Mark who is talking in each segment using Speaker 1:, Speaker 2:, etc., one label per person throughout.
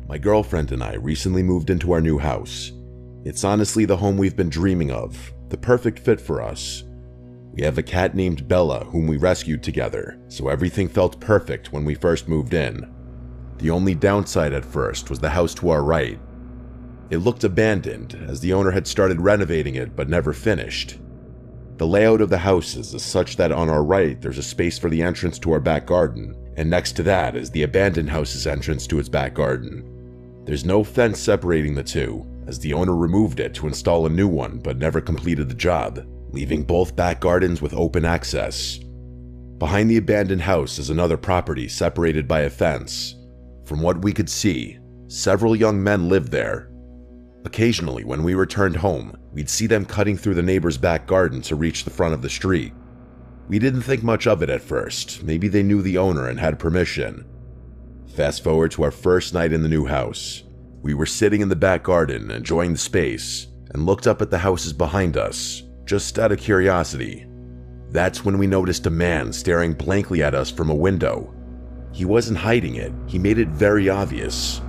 Speaker 1: My girlfriend and I recently moved into our new house. It's honestly the home we've been dreaming of, the perfect fit for us. We have a cat named Bella whom we rescued together, so everything felt perfect when we first moved in. The only downside at first was the house to our right. It looked abandoned, as the owner had started renovating it but never finished. The layout of the houses is such that on our right there's a space for the entrance to our back garden, and next to that is the abandoned house's entrance to its back garden. There's no fence separating the two, as the owner removed it to install a new one but never completed the job, leaving both back gardens with open access. Behind the abandoned house is another property separated by a fence. From what we could see, several young men lived there. Occasionally, when we returned home, we'd see them cutting through the neighbor's back garden to reach the front of the street. We didn't think much of it at first. Maybe they knew the owner and had permission. Fast forward to our first night in the new house. We were sitting in the back garden, enjoying the space, and looked up at the houses behind us, just out of curiosity. That's when we noticed a man staring blankly at us from a window. He wasn't hiding it, he made it very obvious.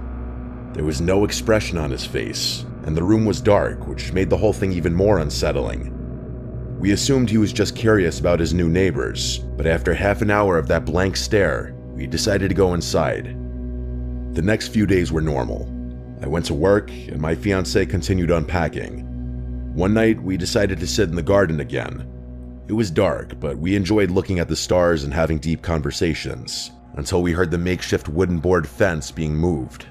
Speaker 1: There was no expression on his face, and the room was dark, which made the whole thing even more unsettling. We assumed he was just curious about his new neighbors, but after half an hour of that blank stare, we decided to go inside. The next few days were normal. I went to work, and my fiancée continued unpacking. One night, we decided to sit in the garden again. It was dark, but we enjoyed looking at the stars and having deep conversations, until we heard the makeshift wooden board fence being moved.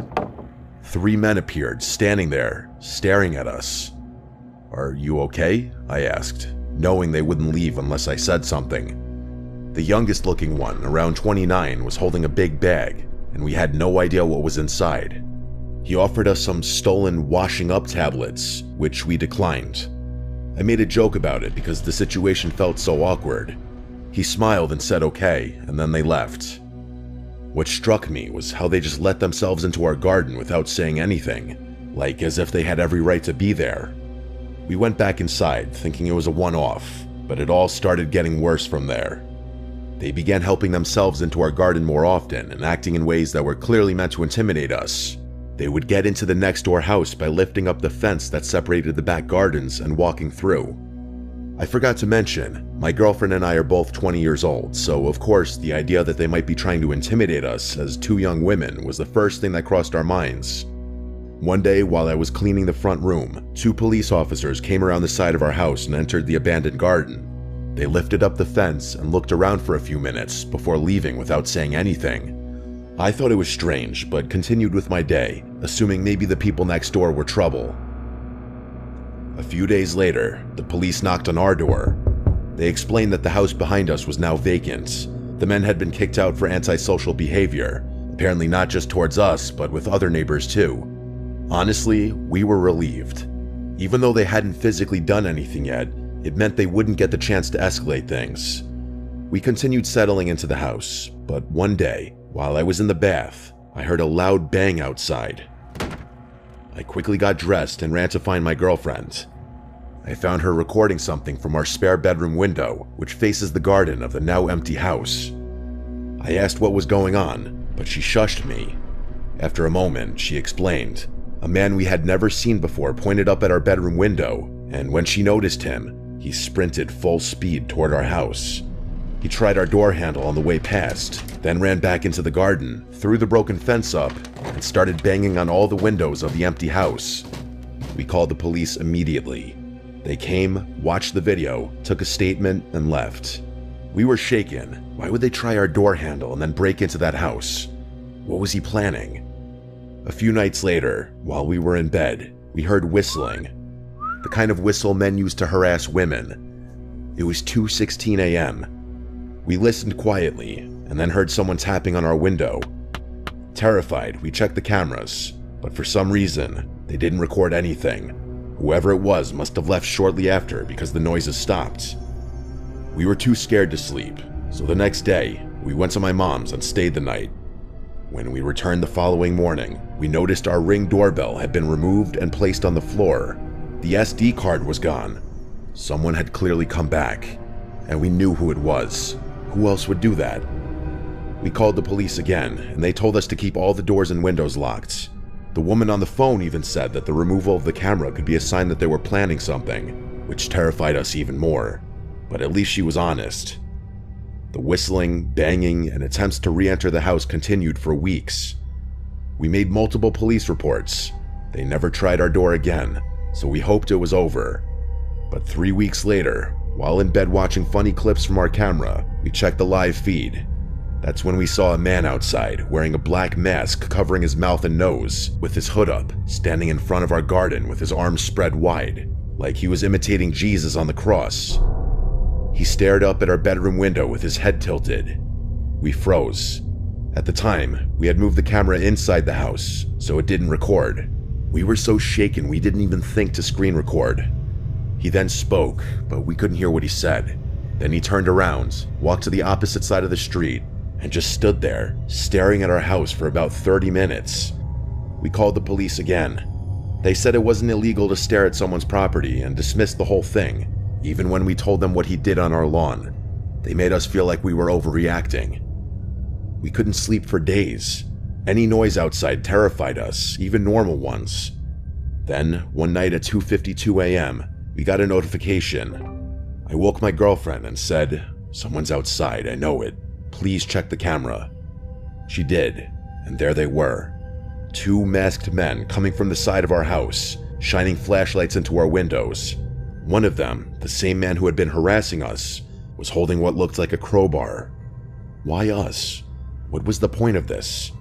Speaker 1: 3 men appeared, standing there, staring at us. "Are you okay?" I asked, knowing they wouldn't leave unless I said something. The youngest looking one, around 29, was holding a big bag, and we had no idea what was inside. He offered us some stolen washing up tablets, which we declined. I made a joke about it because the situation felt so awkward. He smiled and said okay, and then they left. What struck me was how they just let themselves into our garden without saying anything, like as if they had every right to be there. We went back inside, thinking it was a one-off, but it all started getting worse from there. They began helping themselves into our garden more often and acting in ways that were clearly meant to intimidate us. They would get into the next door house by lifting up the fence that separated the back gardens and walking through. I forgot to mention, my girlfriend and I are both 20 years old, so of course the idea that they might be trying to intimidate us as 2 young women was the first thing that crossed our minds. One day, while I was cleaning the front room, 2 police officers came around the side of our house and entered the abandoned garden. They lifted up the fence and looked around for a few minutes before leaving without saying anything. I thought it was strange, but continued with my day, assuming maybe the people next door were trouble. A few days later, the police knocked on our door. They explained that the house behind us was now vacant. The men had been kicked out for antisocial behavior, apparently not just towards us, but with other neighbors too. Honestly, we were relieved. Even though they hadn't physically done anything yet, it meant they wouldn't get the chance to escalate things. We continued settling into the house, but one day, while I was in the bath, I heard a loud bang outside. I quickly got dressed and ran to find my girlfriend. I found her recording something from our spare bedroom window, which faces the garden of the now empty house. I asked what was going on, but she shushed me. After a moment, she explained. A man we had never seen before pointed up at our bedroom window, and when she noticed him, he sprinted full speed toward our house. He tried our door handle on the way past, then ran back into the garden, threw the broken fence up, and started banging on all the windows of the empty house. We called the police immediately. They came, watched the video, took a statement, and left. We were shaken. Why would they try our door handle and then break into that house? What was he planning? A few nights later, while we were in bed, we heard whistling. The kind of whistle men use to harass women. It was 2:16 a.m. We listened quietly, and then heard someone tapping on our window. Terrified, we checked the cameras, but for some reason, they didn't record anything. Whoever it was must have left shortly after because the noises stopped. We were too scared to sleep, so the next day, we went to my mom's and stayed the night. When we returned the following morning, we noticed our Ring doorbell had been removed and placed on the floor. The SD card was gone. Someone had clearly come back, and we knew who it was. Who else would do that? We called the police again, and they told us to keep all the doors and windows locked. The woman on the phone even said that the removal of the camera could be a sign that they were planning something, which terrified us even more. But at least she was honest. The whistling, banging, and attempts to re-enter the house continued for weeks. We made multiple police reports. They never tried our door again, so we hoped it was over. But 3 weeks later, while in bed watching funny clips from our camera, we checked the live feed. That's when we saw a man outside, wearing a black mask covering his mouth and nose, with his hood up, standing in front of our garden with his arms spread wide, like he was imitating Jesus on the cross. He stared up at our bedroom window with his head tilted. We froze. At the time, we had moved the camera inside the house, so it didn't record. We were so shaken we didn't even think to screen record. He then spoke, but we couldn't hear what he said. Then he turned around, walked to the opposite side of the street, and just stood there, staring at our house for about 30 minutes. We called the police again. They said it wasn't illegal to stare at someone's property and dismissed the whole thing, even when we told them what he did on our lawn. They made us feel like we were overreacting. We couldn't sleep for days. Any noise outside terrified us, even normal ones. Then, one night at 2:52 a.m., we got a notification. I woke my girlfriend and said, "Someone's outside, I know it. Please check the camera." She did, and there they were. 2 masked men coming from the side of our house, shining flashlights into our windows. One of them, the same man who had been harassing us, was holding what looked like a crowbar. Why us? What was the point of this?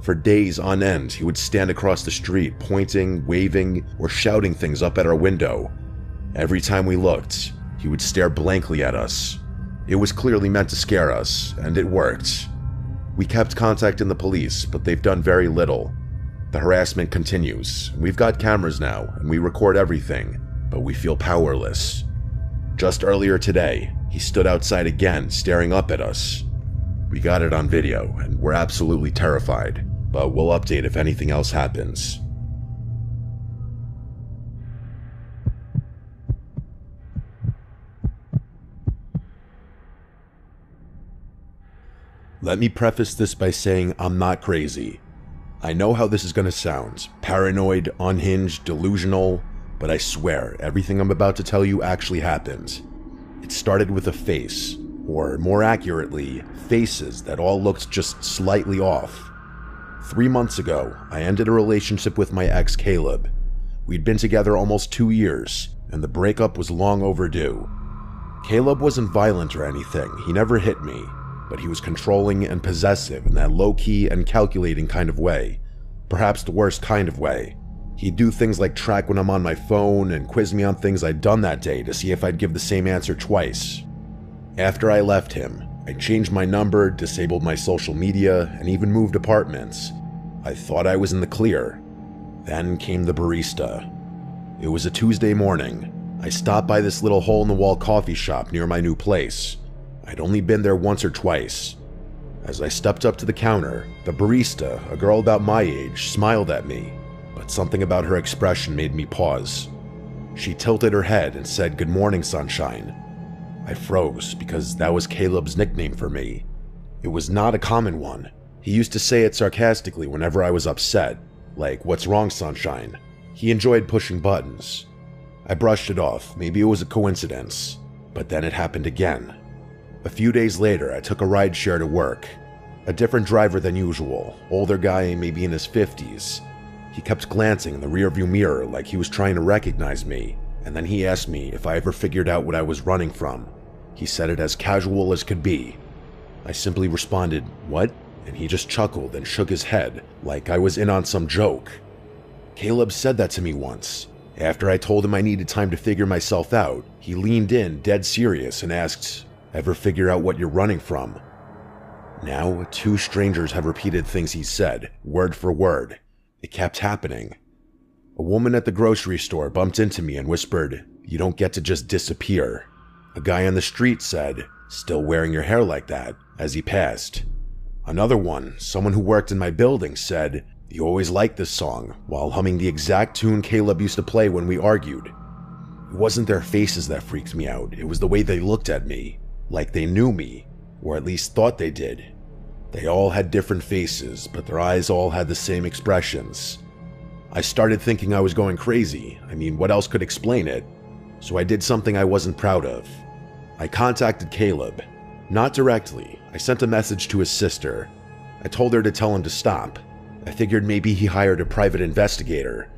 Speaker 1: For days on end, he would stand across the street, pointing, waving, or shouting things up at our window. Every time we looked, he would stare blankly at us. It was clearly meant to scare us, and it worked. We kept contacting the police, but they've done very little. The harassment continues. We've got cameras now, and we record everything, but we feel powerless. Just earlier today, he stood outside again, staring up at us. We got it on video, and we're absolutely terrified, but we'll update if anything else happens. Let me preface this by saying I'm not crazy. I know how this is going to sound, paranoid, unhinged, delusional, but I swear everything I'm about to tell you actually happened. It started with a face, or more accurately, faces that all looked just slightly off. 3 months ago, I ended a relationship with my ex Caleb. We'd been together almost 2 years, and the breakup was long overdue. Caleb wasn't violent or anything, he never hit me, but he was controlling and possessive in that low-key and calculating kind of way. Perhaps the worst kind of way. He'd do things like track when I'm on my phone and quiz me on things I'd done that day to see if I'd give the same answer twice. After I left him, I changed my number, disabled my social media, and even moved apartments. I thought I was in the clear. Then came the barista. It was a Tuesday morning. I stopped by this little hole-in-the-wall coffee shop near my new place. I'd only been there once or twice. As I stepped up to the counter, the barista, a girl about my age, smiled at me, but something about her expression made me pause. She tilted her head and said, "Good morning, sunshine." I froze because that was Caleb's nickname for me. It was not a common one. He used to say it sarcastically whenever I was upset, like, "What's wrong, sunshine?" He enjoyed pushing buttons. I brushed it off, maybe it was a coincidence, but then it happened again. A few days later, I took a ride share to work. A different driver than usual, older guy, maybe in his 50s. He kept glancing in the rearview mirror like he was trying to recognize me, and then he asked me if I ever figured out what I was running from. He said it as casual as could be. I simply responded, "What?" And he just chuckled and shook his head, like I was in on some joke. Caleb said that to me once. After I told him I needed time to figure myself out, he leaned in, dead serious, and asked, "Ever figure out what you're running from?" Now, 2 strangers have repeated things he said, word for word. It kept happening. A woman at the grocery store bumped into me and whispered, "You don't get to just disappear." A guy on the street said, "Still wearing your hair like that," as he passed. Another one, someone who worked in my building, said, "You always liked this song," while humming the exact tune Caleb used to play when we argued. It wasn't their faces that freaked me out, it was the way they looked at me. Like they knew me, or at least thought they did. They all had different faces, but their eyes all had the same expressions. I started thinking I was going crazy. I mean, what else could explain it? So I did something I wasn't proud of. I contacted Caleb. Not directly. I sent a message to his sister. I told her to tell him to stop. I figured maybe he hired a private investigator.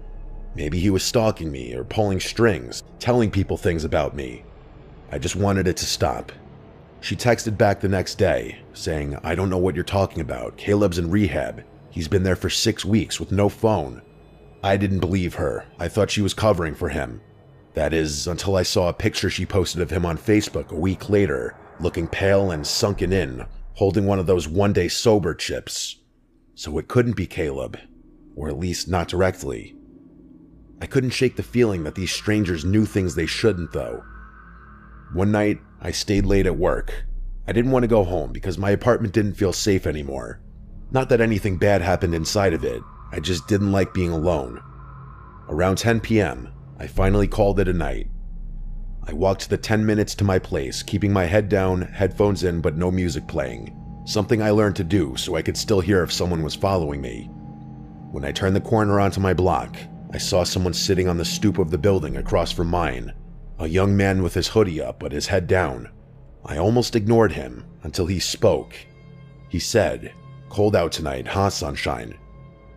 Speaker 1: Maybe he was stalking me or pulling strings, telling people things about me. I just wanted it to stop. She texted back the next day, saying, "I don't know what you're talking about. Caleb's in rehab. He's been there for 6 weeks with no phone." I didn't believe her. I thought she was covering for him. That is, until I saw a picture she posted of him on Facebook a week later, looking pale and sunken in, holding one of those one-day sober chips. So it couldn't be Caleb, or at least not directly. I couldn't shake the feeling that these strangers knew things they shouldn't, though. One night, I stayed late at work. I didn't want to go home because my apartment didn't feel safe anymore. Not that anything bad happened inside of it, I just didn't like being alone. Around 10 p.m., I finally called it a night. I walked the 10 minutes to my place, keeping my head down, headphones in, but no music playing. Something I learned to do so I could still hear if someone was following me. When I turned the corner onto my block, I saw someone sitting on the stoop of the building across from mine. A young man with his hoodie up but his head down. I almost ignored him until he spoke. He said, "Cold out tonight, huh, sunshine?"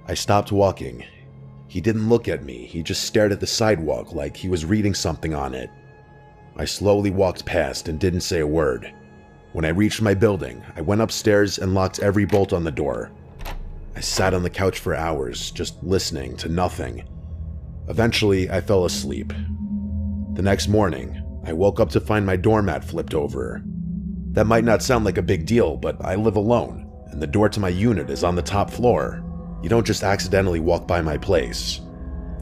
Speaker 1: I stopped walking. He didn't look at me, he just stared at the sidewalk like he was reading something on it. I slowly walked past and didn't say a word. When I reached my building, I went upstairs and locked every bolt on the door. I sat on the couch for hours, just listening to nothing. Eventually, I fell asleep. The next morning, I woke up to find my doormat flipped over. That might not sound like a big deal, but I live alone, and the door to my unit is on the top floor. You don't just accidentally walk by my place.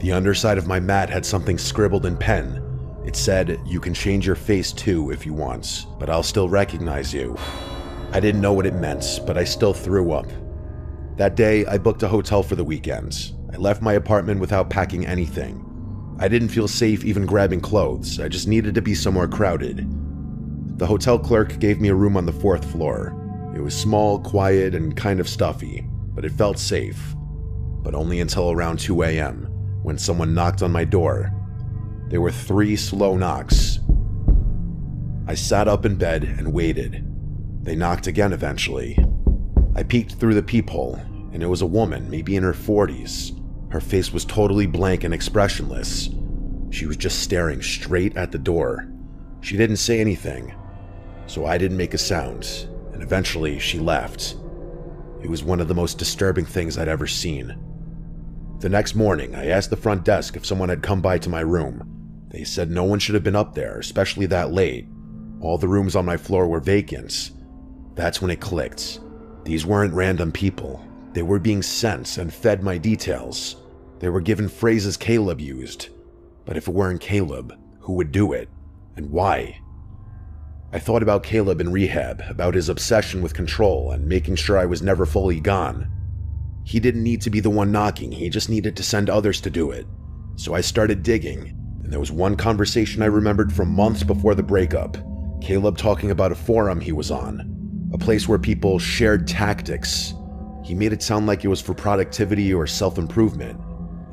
Speaker 1: The underside of my mat had something scribbled in pen. It said, "You can change your face too if you want, but I'll still recognize you." I didn't know what it meant, but I still threw up. That day, I booked a hotel for the weekend. I left my apartment without packing anything. I didn't feel safe even grabbing clothes, I just needed to be somewhere crowded. The hotel clerk gave me a room on the 4th floor. It was small, quiet, and kind of stuffy, but it felt safe. But only until around 2 a.m., when someone knocked on my door. There were 3 slow knocks. I sat up in bed and waited. They knocked again eventually. I peeked through the peephole, and it was a woman, maybe in her 40s. Her face was totally blank and expressionless. She was just staring straight at the door. She didn't say anything, so I didn't make a sound, and eventually she left. It was one of the most disturbing things I'd ever seen. The next morning, I asked the front desk if someone had come by to my room. They said no one should have been up there, especially that late. All the rooms on my floor were vacant. That's when it clicked. These weren't random people. They were being sent and fed my details. They were given phrases Caleb used. But if it weren't Caleb, who would do it? And why? I thought about Caleb in rehab, about his obsession with control and making sure I was never fully gone. He didn't need to be the one knocking, he just needed to send others to do it. So I started digging, and there was one conversation I remembered from months before the breakup. Caleb talking about a forum he was on, a place where people shared tactics. He made it sound like it was for productivity or self-improvement.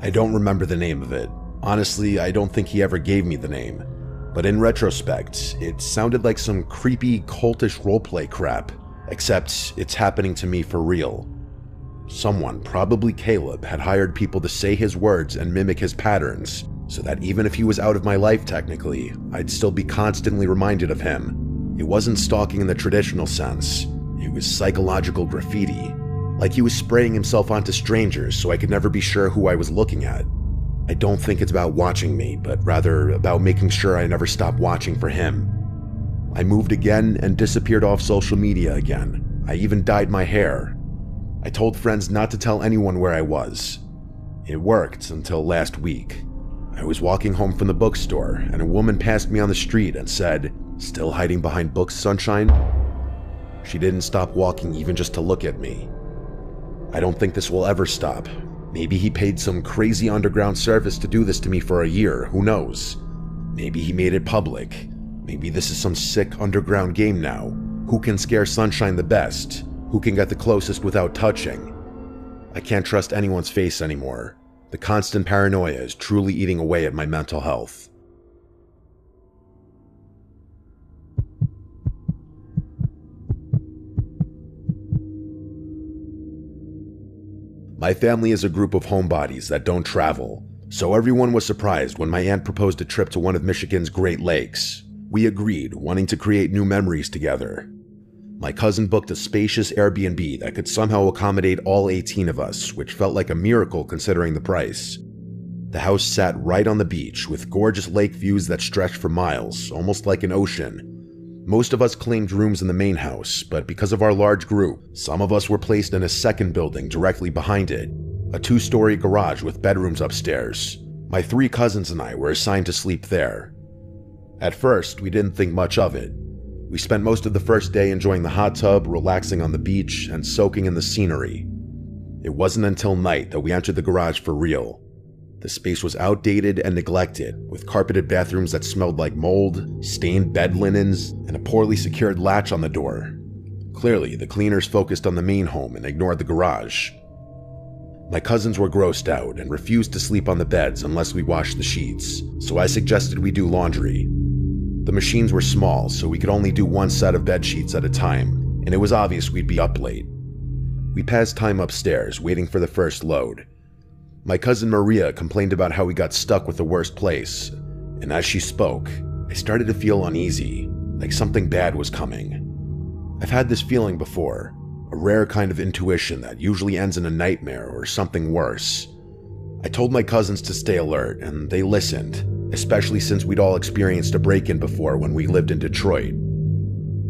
Speaker 1: I don't remember the name of it. Honestly, I don't think he ever gave me the name. But in retrospect, it sounded like some creepy, cultish roleplay crap, except it's happening to me for real. Someone, probably Caleb, had hired people to say his words and mimic his patterns, so that even if he was out of my life technically, I'd still be constantly reminded of him. It wasn't stalking in the traditional sense. It was psychological graffiti. Like he was spraying himself onto strangers so I could never be sure who I was looking at. I don't think it's about watching me, but rather about making sure I never stop watching for him. I moved again and disappeared off social media again. I even dyed my hair. I told friends not to tell anyone where I was. It worked until last week. I was walking home from the bookstore and a woman passed me on the street and said, "Still hiding behind books, sunshine?" She didn't stop walking even just to look at me. I don't think this will ever stop. Maybe he paid some crazy underground service to do this to me for a year, who knows? Maybe he made it public. Maybe this is some sick underground game now. Who can scare Sunshine the best? Who can get the closest without touching? I can't trust anyone's face anymore. The constant paranoia is truly eating away at my mental health. My family is a group of homebodies that don't travel, so everyone was surprised when my aunt proposed a trip to one of Michigan's Great Lakes. We agreed, wanting to create new memories together. My cousin booked a spacious Airbnb that could somehow accommodate all 18 of us, which felt like a miracle considering the price. The house sat right on the beach, with gorgeous lake views that stretched for miles, almost like an ocean. Most of us claimed rooms in the main house, but because of our large group, some of us were placed in a second building directly behind it, a 2-story garage with bedrooms upstairs. My 3 cousins and I were assigned to sleep there. At first, we didn't think much of it. We spent most of the first day enjoying the hot tub, relaxing on the beach, and soaking in the scenery. It wasn't until night that we entered the garage for real. The space was outdated and neglected, with carpeted bathrooms that smelled like mold, stained bed linens, and a poorly secured latch on the door. Clearly, the cleaners focused on the main home and ignored the garage. My cousins were grossed out and refused to sleep on the beds unless we washed the sheets, so I suggested we do laundry. The machines were small, so we could only do 1 set of bed sheets at a time, and it was obvious we'd be up late. We passed time upstairs, waiting for the first load. My cousin Maria complained about how we got stuck with the worst place, and as she spoke, I started to feel uneasy, like something bad was coming. I've had this feeling before, a rare kind of intuition that usually ends in a nightmare or something worse. I told my cousins to stay alert, and they listened, especially since we'd all experienced a break-in before when we lived in Detroit.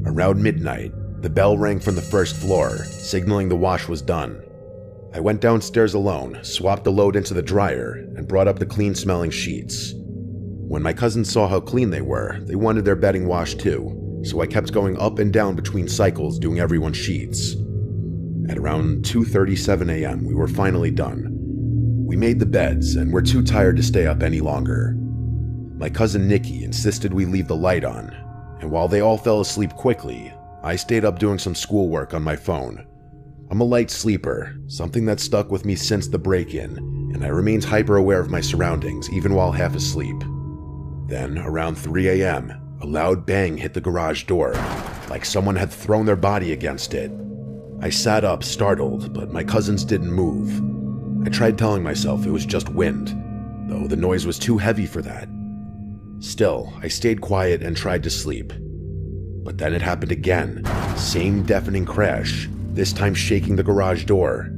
Speaker 1: Around midnight, the bell rang from the first floor, signaling the wash was done. I went downstairs alone, swapped the load into the dryer, and brought up the clean-smelling sheets. When my cousins saw how clean they were, they wanted their bedding washed too, so I kept going up and down between cycles doing everyone's sheets. At around 2:37 a.m., we were finally done. We made the beds and were too tired to stay up any longer. My cousin Nikki insisted we leave the light on, and while they all fell asleep quickly, I stayed up doing some schoolwork on my phone. I'm a light sleeper, something that stuck with me since the break-in, and I remained hyper-aware of my surroundings even while half asleep. Then, around 3 a.m., a loud bang hit the garage door, like someone had thrown their body against it. I sat up, startled, but my cousins didn't move. I tried telling myself it was just wind, though the noise was too heavy for that. Still, I stayed quiet and tried to sleep. But then it happened again, same deafening crash, this time shaking the garage door.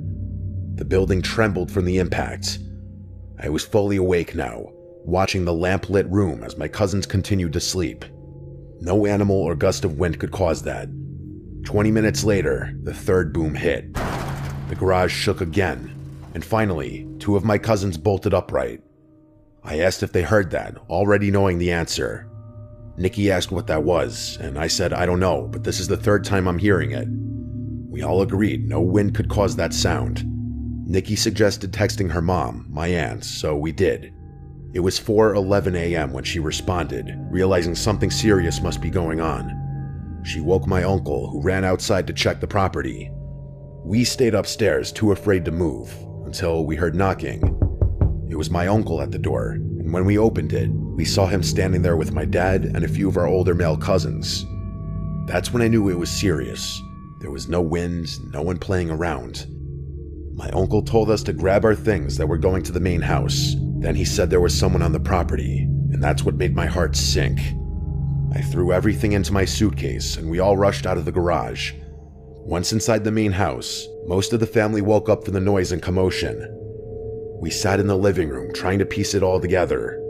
Speaker 1: The building trembled from the impact. I was fully awake now, watching the lamp-lit room as my cousins continued to sleep. No animal or gust of wind could cause that. 20 minutes later, the third boom hit. The garage shook again, and finally, 2 of my cousins bolted upright. I asked if they heard that, already knowing the answer. Nikki asked what that was, and I said I don't know, but this is the 3rd time I'm hearing it. We all agreed no wind could cause that sound. Nikki suggested texting her mom, my aunt, so we did. It was 4:11 a.m. when she responded, realizing something serious must be going on. She woke my uncle, who ran outside to check the property. We stayed upstairs, too afraid to move, until we heard knocking. It was my uncle at the door, and when we opened it, we saw him standing there with my dad and a few of our older male cousins. That's when I knew it was serious. There was no wind, no one playing around. My uncle told us to grab our things that were going to the main house. Then he said there was someone on the property, and that's what made my heart sink. I threw everything into my suitcase, and we all rushed out of the garage. Once inside the main house, most of the family woke up from the noise and commotion. We sat in the living room, trying to piece it all together.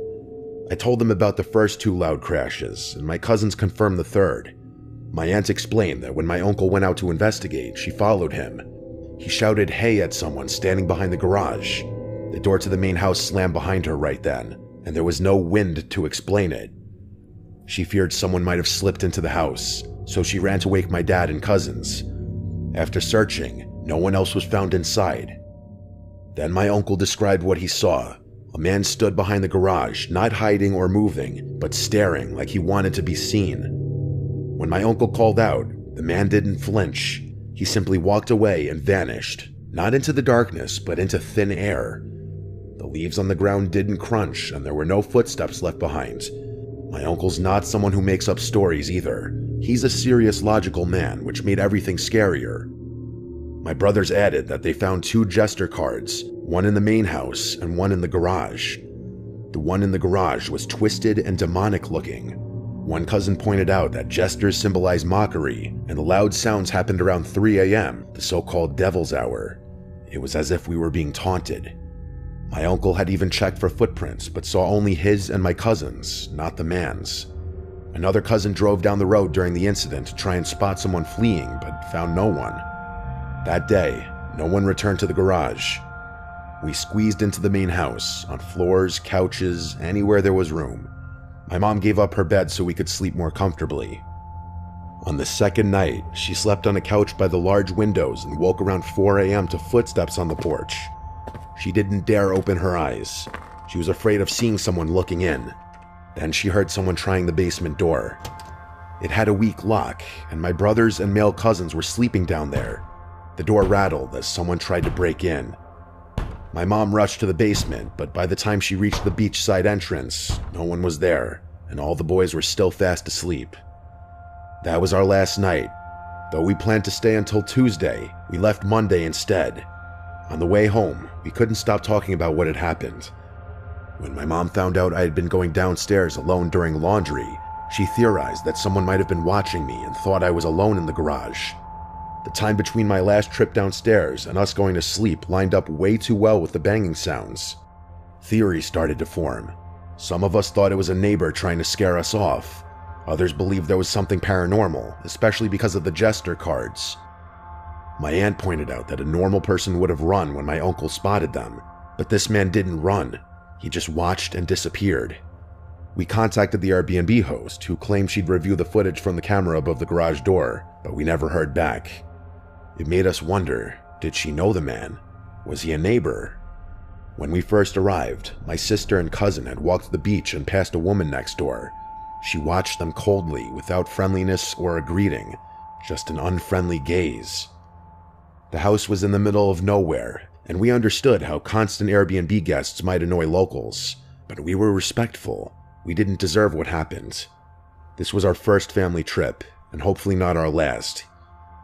Speaker 1: I told them about the first 2 loud crashes, and my cousins confirmed the third. My aunt explained that when my uncle went out to investigate, she followed him. He shouted "hey" at someone standing behind the garage. The door to the main house slammed behind her right then, and there was no wind to explain it. She feared someone might have slipped into the house, so she ran to wake my dad and cousins. After searching, no one else was found inside. Then my uncle described what he saw. A man stood behind the garage, not hiding or moving, but staring like he wanted to be seen. When my uncle called out, the man didn't flinch. He simply walked away and vanished, not into the darkness, but into thin air. The leaves on the ground didn't crunch, and there were no footsteps left behind. My uncle's not someone who makes up stories either. He's a serious, logical man, which made everything scarier. My brothers added that they found 2 jester cards, one in the main house and one in the garage. The one in the garage was twisted and demonic looking. One cousin pointed out that jesters symbolize mockery, and the loud sounds happened around 3 a.m., the so-called devil's hour. It was as if we were being taunted. My uncle had even checked for footprints, but saw only his and my cousin's, not the man's. Another cousin drove down the road during the incident to try and spot someone fleeing, but found no one. That day, no one returned to the garage. We squeezed into the main house, on floors, couches, anywhere there was room. My mom gave up her bed so we could sleep more comfortably. On the second night, she slept on a couch by the large windows and woke around 4 a.m. to footsteps on the porch. She didn't dare open her eyes. She was afraid of seeing someone looking in. Then she heard someone trying the basement door. It had a weak lock, and my brothers and male cousins were sleeping down there. The door rattled as someone tried to break in. My mom rushed to the basement, but by the time she reached the beachside entrance, no one was there, and all the boys were still fast asleep. That was our last night. Though we planned to stay until Tuesday, we left Monday instead. On the way home, we couldn't stop talking about what had happened. When my mom found out I had been going downstairs alone during laundry, she theorized that someone might have been watching me and thought I was alone in the garage. The time between my last trip downstairs and us going to sleep lined up way too well with the banging sounds. Theories started to form. Some of us thought it was a neighbor trying to scare us off. Others believed there was something paranormal, especially because of the jester cards. My aunt pointed out that a normal person would have run when my uncle spotted them, but this man didn't run. He just watched and disappeared. We contacted the Airbnb host, who claimed she'd review the footage from the camera above the garage door, but we never heard back. It made us wonder, did she know the man? Was he a neighbor? When we first arrived, my sister and cousin had walked the beach and passed a woman next door. She watched them coldly, without friendliness or a greeting, just an unfriendly gaze. The house was in the middle of nowhere, and we understood how constant Airbnb guests might annoy locals, but we were respectful. We didn't deserve what happened. This was our first family trip, and hopefully not our last,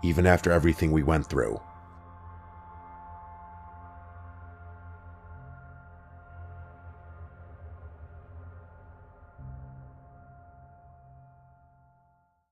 Speaker 1: even after everything we went through.